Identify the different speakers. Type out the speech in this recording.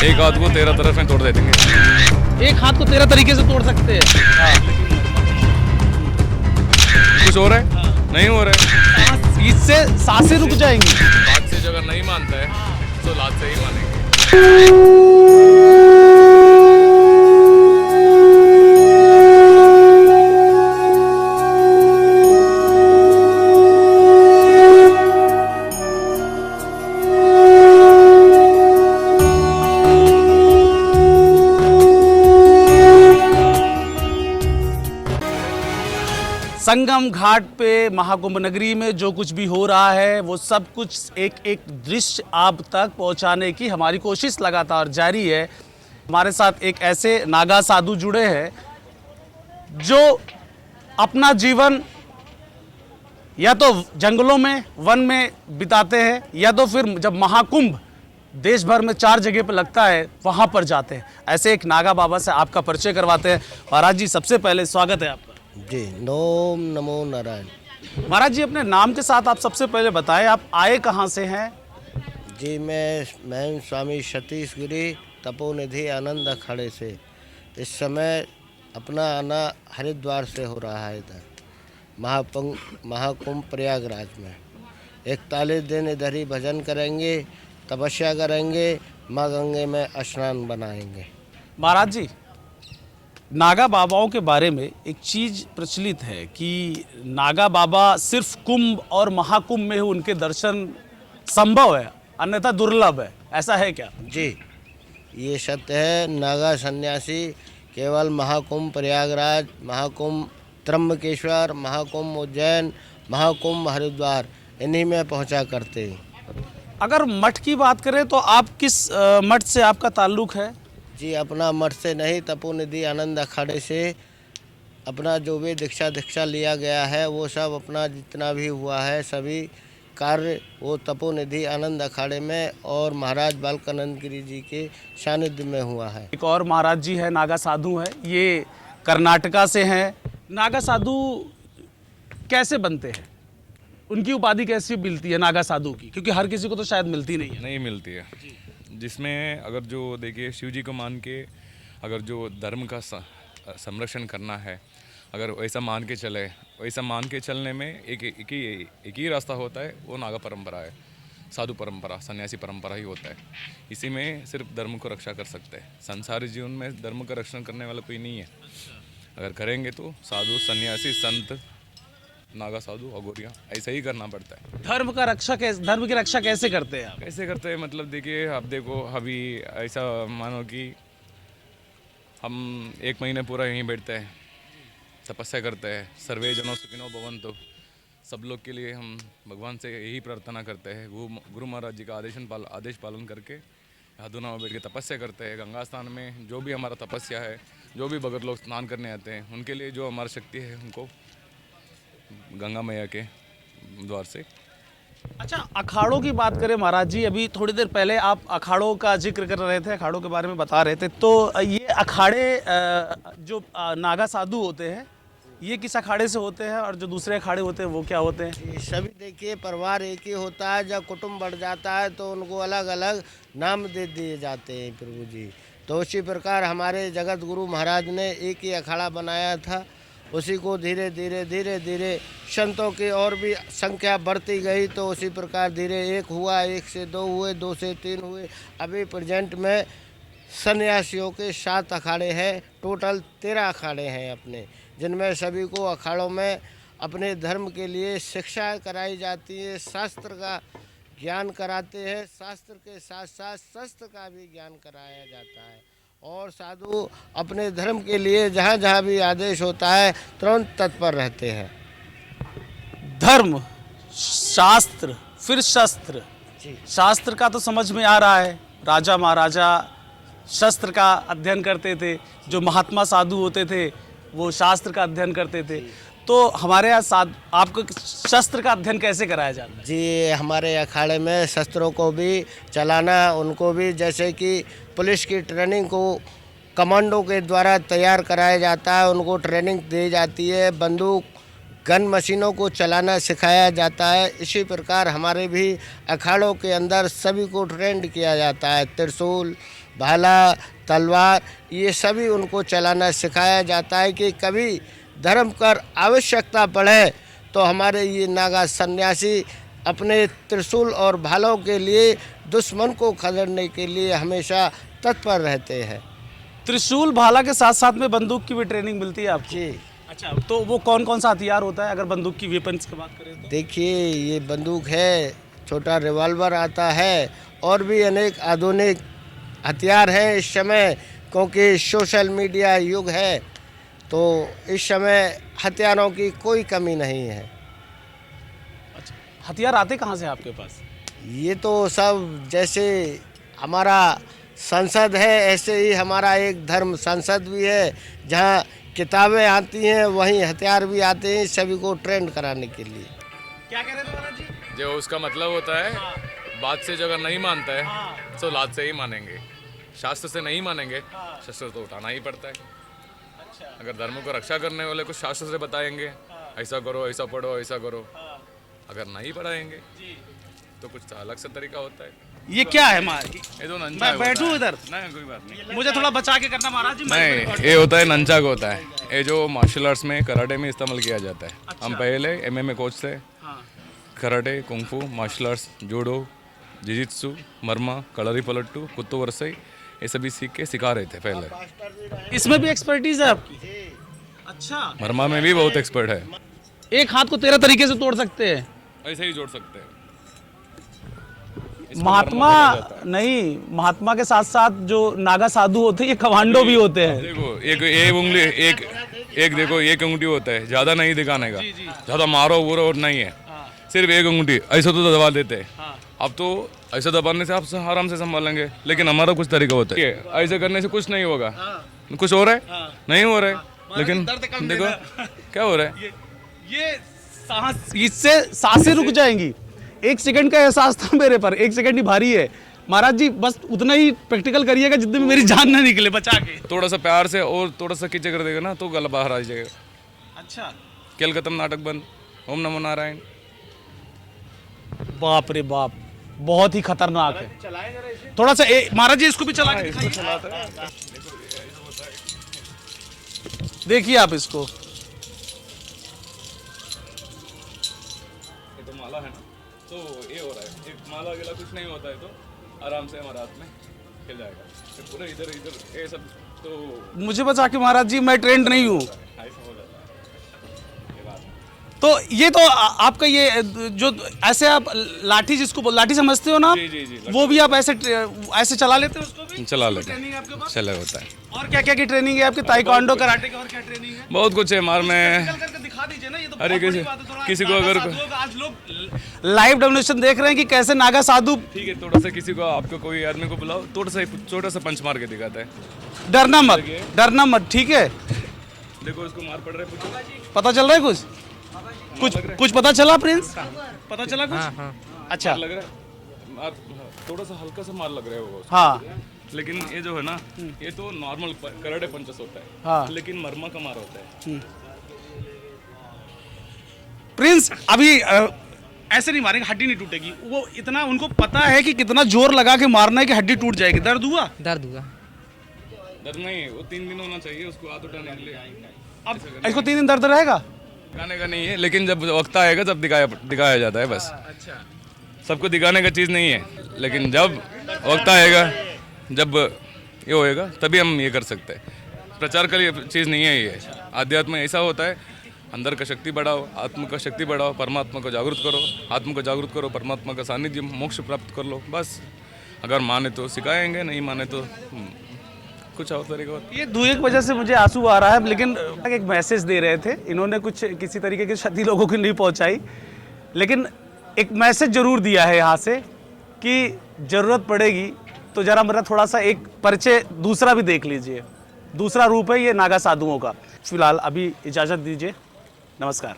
Speaker 1: एक हाथ को 13 तरफ में तोड़ दे देंगे।
Speaker 2: एक हाथ को 13 तरीके से तोड़ सकते हैं।
Speaker 1: हाँ। कुछ हो रहा है? नहीं हो रहा है।
Speaker 2: इससे सांसें रुक जाएंगी।
Speaker 1: बात से अगर नहीं मानता है तो लात से ही मानेंगे।
Speaker 2: संगम घाट पे महाकुंभ नगरी में जो कुछ भी हो रहा है वो सब कुछ एक एक दृश्य आप तक पहुंचाने की हमारी कोशिश लगातार जारी है। हमारे साथ एक ऐसे नागा साधु जुड़े हैं जो अपना जीवन या तो जंगलों में वन में बिताते हैं या तो फिर जब महाकुंभ देश भर में 4 जगह पर लगता है वहां पर जाते हैं। ऐसे एक नागा बाबा से आपका परिचय करवाते हैं। महाराज जी सबसे पहले स्वागत है आपका।
Speaker 3: जी ओम नमो नारायण।
Speaker 2: महाराज जी अपने नाम के साथ आप सबसे पहले बताएं आप आए कहाँ से हैं?
Speaker 3: जी मैं स्वामी सतीश गिरी तपोनिधि आनंद अखाड़े से। इस समय अपना आना हरिद्वार से हो रहा है। इधर महाकुंभ प्रयागराज में 41 दिन इधर ही भजन करेंगे, तपस्या करेंगे, माँ गंगे में स्नान बनाएंगे।
Speaker 2: महाराज जी नागा बाबाओं के बारे में एक चीज़ प्रचलित है कि नागा बाबा सिर्फ कुंभ और महाकुंभ में ही उनके दर्शन संभव है, अन्यथा दुर्लभ है। ऐसा है क्या?
Speaker 3: जी ये सत्य है। नागा सन्यासी केवल महाकुंभ प्रयागराज, महाकुंभ त्र्यंबकेश्वर, महाकुंभ उज्जैन, महाकुंभ हरिद्वार इन्हीं में पहुंचा करते हैं।
Speaker 2: अगर मठ की बात करें तो आप किस मठ से आपका ताल्लुक है?
Speaker 3: जी अपना मठ से नहीं, तपोनिधि आनंद अखाड़े से अपना जो भी दीक्षा लिया गया है वो सब अपना जितना भी हुआ है सभी कार्य वो तपोनिधि आनंद अखाड़े में और महाराज बालकानंद गिरी जी के सानिध्य में हुआ है।
Speaker 2: एक और महाराज जी है, नागा साधु है, ये कर्नाटका से हैं। नागा साधु कैसे बनते हैं? उनकी उपाधि कैसी मिलती है नागा साधु की? क्योंकि हर किसी को तो शायद मिलती नहीं है।
Speaker 1: नहीं मिलती है। जिसमें अगर जो देखिए शिव जी को मान के अगर जो धर्म का संरक्षण करना है, अगर वैसा मान के चले, वैसा मान के चलने में एक ही रास्ता होता है, वो नागा परंपरा है, साधु परंपरा, सन्यासी परंपरा ही होता है। इसी में सिर्फ धर्म को रक्षा कर सकते हैं। संसारी जीवन में धर्म का रक्षण करने वाला कोई नहीं है। अगर करेंगे तो साधु, सन्यासी, संत, नागा साधु, अघोरियाँ ऐसा ही करना पड़ता है।
Speaker 2: धर्म की रक्षा कैसे करते हैं आप?
Speaker 1: कैसे करते हैं मतलब देखिए, आप देखो अभी ऐसा मानो कि हम 1 महीने पूरा यहीं बैठते हैं, तपस्या करते हैं, सर्वे जनो सुखिनो भवन्तु, सब लोग के लिए हम भगवान से यही प्रार्थना करते हैं। गुरु महाराज जी का आदेश पालन करके हदुना में बैठ के तपस्या करते हैं। गंगा स्नान में जो भी हमारा तपस्या है, जो भी भगत लोग स्नान करने आते हैं, उनके लिए जो हमारी शक्ति है उनको गंगा मैया के द्वार से।
Speaker 2: अच्छा अखाड़ों की बात करें महाराज जी, अभी थोड़ी देर पहले आप अखाड़ों का जिक्र कर रहे थे, अखाड़ों के बारे में बता रहे थे। तो ये अखाड़े जो नागा साधु होते हैं ये किस अखाड़े से होते हैं और जो दूसरे अखाड़े होते हैं वो क्या होते हैं?
Speaker 3: सभी देखिए परिवार एक ही होता है। जब कुटुंब बढ़ जाता है तो उनको अलग अलग नाम दे दिए जाते हैं प्रभु जी। तो उसी प्रकार हमारे जगत गुरु महाराज ने एक ही अखाड़ा बनाया था। उसी को धीरे धीरे संतों की और भी संख्या बढ़ती गई। तो उसी प्रकार धीरे 1 हुआ, 1 से 2 हुए, 2 से 3 हुए। अभी प्रेजेंट में सन्यासियों के 7 अखाड़े हैं। टोटल 13 अखाड़े हैं अपने, जिनमें सभी को अखाड़ों में अपने धर्म के लिए शिक्षा कराई जाती है, शास्त्र का ज्ञान कराते हैं। शास्त्र के साथ साथ शस्त्र का भी ज्ञान कराया जाता है। और साधु अपने धर्म के लिए जहाँ जहाँ भी आदेश होता है तुरंत तत्पर रहते हैं।
Speaker 2: धर्म, शास्त्र, फिर शस्त्र। शास्त्र का तो समझ में आ रहा है, राजा महाराजा शस्त्र का अध्ययन करते थे, जो महात्मा साधु होते थे वो शास्त्र का अध्ययन करते थे। तो हमारे यहाँ आपको शस्त्र का अध्ययन कैसे कराया जाता है?
Speaker 3: जी हमारे अखाड़े में शस्त्रों को भी चलाना, उनको भी जैसे कि पुलिस की ट्रेनिंग को कमांडो के द्वारा तैयार कराया जाता है, उनको ट्रेनिंग दी जाती है। बंदूक गन मशीनों को चलाना सिखाया जाता है। इसी प्रकार हमारे भी अखाड़ों के अंदर सभी को ट्रेंड किया जाता है। त्रिशूल, भाला, तलवार, ये सभी उनको चलाना सिखाया जाता है कि कभी धर्म कर आवश्यकता पड़े तो हमारे ये नागा सन्यासी अपने त्रिशूल और भालों के लिए दुश्मन को खदेड़ने के लिए हमेशा तत्पर रहते हैं।
Speaker 2: त्रिशूल भाला के साथ साथ में बंदूक की भी ट्रेनिंग मिलती है आपको?
Speaker 3: जी।
Speaker 2: अच्छा, तो वो कौन कौन सा हथियार होता है अगर बंदूक की वेपन्स की बात करें तो?
Speaker 3: देखिए, ये बंदूक है, छोटा रिवॉल्वर आता है और भी अनेक आधुनिक हथियार हैं इस समय, क्योंकि सोशल मीडिया युग है तो इस समय हथियारों की कोई कमी नहीं है।
Speaker 2: अच्छा, हथियार आते कहाँ से आपके पास?
Speaker 3: ये तो सब जैसे हमारा संसद है ऐसे ही हमारा एक धर्म संसद भी है, जहाँ किताबें आती हैं वहीं हथियार भी आते हैं सभी को ट्रेंड कराने के लिए।
Speaker 2: क्या कह रहे थे महाराज जी?
Speaker 1: जो उसका मतलब होता है, बात से जो अगर नहीं मानता है तो लात से ही मानेंगे, शास्त्र से नहीं मानेंगे, शस्त्र तो उठाना ही पड़ता है।
Speaker 2: अच्छा,
Speaker 1: अगर धर्म को रक्षा करने वाले कुछ शास्त्र से बताएंगे, ऐसा करो, ऐसा पढ़ो, ऐसा करो, अगर नहीं पढ़ाएंगे तो कुछ अलग सा तरीका होता है।
Speaker 2: ये क्या है
Speaker 1: ये तो नंचा
Speaker 2: मैं बैठूं इधर?
Speaker 1: नहीं, कोई बात नहीं।
Speaker 2: मुझे थोड़ा बचा के करना महाराज जी।
Speaker 1: नहीं, ये होता है नंचाक होता है, ये जो मार्शल आर्ट्स में कराटे में इस्तेमाल किया जाता है। हम पहले MMA कोच थे, karate, kung fu, martial arts, judo, jujitsu, Marma, Kalaripayattu, Kuttu Varisai, ये सभी सीख के सिखा रहे थे पहले।
Speaker 2: इसमें भी एक्सपर्टीज है आपकी? अच्छा,
Speaker 1: मरमा में भी बहुत एक्सपर्ट है,
Speaker 2: एक हाथ को 13 तरीके से तोड़ सकते हैं?
Speaker 1: ऐसे ही जोड़ सकते हैं।
Speaker 2: महात्मा नहीं, महात्मा के साथ साथ जो नागा साधु होते हैं ये कमांडो भी होते हैं।
Speaker 1: देखो, एक उंगली, एक देखो, एक उंगली होता है, ज्यादा नहीं दिखाने का, ज्यादा मारो वूरो और नहीं है, सिर्फ एक उंगली ऐसा तो दबा देते हैं। अब तो ऐसा दबाने से आप आराम से संभालेंगे, लेकिन हमारा कुछ तरीका होता है, ऐसे करने से कुछ नहीं होगा। कुछ हो रहा है, नहीं हो रहा है, लेकिन देखो क्या हो रहा है,
Speaker 2: ये सांस, इससे सांसें रुक जाएंगी। 1 सेकंड का एहसास था मेरे पर, 1 सेकंड ही भारी है महाराज जी, बस उतना ही प्रैक्टिकल करिएगा जितने में मेरी जान ना निकले, बचा के।
Speaker 1: थोड़ा सा प्यार से और थोड़ा सा खींचे कर देगा ना तो गला बाहर आ जाएगा।
Speaker 2: अच्छा,
Speaker 1: खेल खत्म, नाटक बंद, ओम नमो नारायण।
Speaker 2: बाप रे बाप, बहुत ही खतरनाक है। थोड़ा सा महाराज जी इसको भी चला के दिखाइए। देखिए आप इसको,
Speaker 1: ये तो माला है ना, तो ये हो रहा है, एक माला अकेला कुछ नहीं होता है, तो आराम से हमारे हाथ में खेल जाएगा। फिर पूरा इधर इधर ये सब तो
Speaker 2: मुझे बचा के महाराज जी, मैं ट्रेंड नहीं हूँ।
Speaker 1: ऐसा हो जाता है ये बात।
Speaker 2: तो ये तो आपका ये जो ऐसे आप लाठी, जिसको लाठी समझते हो ना आप?
Speaker 1: जी जी जी,
Speaker 2: वो भी आप ऐसे चला लेते हो उसको भी?
Speaker 1: चला लेते
Speaker 2: ट्रेनिंग है आपके पास?
Speaker 1: चला होता है।
Speaker 2: और क्या क्या की ट्रेनिंग है आपके? ताइक्वांडो, कराटे की और क्या ट्रेनिंग है?
Speaker 1: बहुत कुछ है मार में।
Speaker 2: चल करके दिखा दीजिए ना, ये तो
Speaker 1: अरे
Speaker 2: बहुत बड़ी बात है। थोड़ा
Speaker 1: किसी को
Speaker 2: नागा
Speaker 1: अगर
Speaker 2: साधुओं का आज लोग लाइव डेमोनेस्ट्रेशन देख रहे हैं कि कैसे नागा साधु।
Speaker 1: ठीक है, थोड़ा सा किसी को, आपको कोई आदमी को बुलाओ, छोटा सा पंच मार के दिखाता है।
Speaker 2: डरना मत, डरना मत, ठीक है?
Speaker 1: देखो इसको मार पड़ रहा है, पूछो।
Speaker 2: पता चल रहा है कुछ पता चला प्रिंस? पता चला कुछ? अच्छा,
Speaker 1: लग रहा है मार, थोड़ा सा हल्का सा मार लग रहा है वो।
Speaker 2: हाँ,
Speaker 1: लेकिन ये जो है ना, ये तो नॉर्मल कराटे पंचेस होता है,
Speaker 2: हाँ।
Speaker 1: लेकिन मरमा का मार होता है।
Speaker 2: प्रिंस अभी ऐसे नहीं मारेंगे, हड्डी नहीं टूटेगी। वो इतना उनको पता है कि कितना जोर लगा के मारना है कि हड्डी टूट जाएगी। दर्द हुआ?
Speaker 4: दर्द हुआ।
Speaker 1: दर्द नहीं, वो 3 दिन होना चाहिए उसको हाथ उठाने के लिए।
Speaker 2: अब इसको 3 दिन दर्द रहेगा?
Speaker 1: दिखाने का नहीं है, लेकिन जब वक्त आएगा तब दिखाया जाता है बस।
Speaker 2: अच्छा,
Speaker 1: सबको दिखाने का चीज़ नहीं है, लेकिन जब वक्त आएगा, जब ये होएगा तभी हम ये कर सकते हैं। प्रचार का लिए चीज़ नहीं है ये। आध्यात्म ऐसा होता है, अंदर का शक्ति बढ़ाओ, आत्मा का शक्ति बढ़ाओ, परमात्मा को जागरूक करो, आत्मा को जागरूक करो, परमात्मा का सानिध्य, मोक्ष प्राप्त कर लो बस। अगर माने तो सिखाएंगे, नहीं माने तो कुछ और तरीका होता है।
Speaker 2: ये धुएं की वजह से मुझे आंसू आ रहा है, लेकिन एक मैसेज दे रहे थे इन्होंने, कुछ किसी तरीके की क्षति लोगों की नहीं पहुंचाई, लेकिन एक मैसेज जरूर दिया है यहाँ से कि ज़रूरत पड़ेगी तो ज़रा मेरा थोड़ा सा एक परिचय दूसरा भी देख लीजिए। दूसरा रूप है ये नागा साधुओं का। फिलहाल अभी इजाज़त दीजिए, नमस्कार।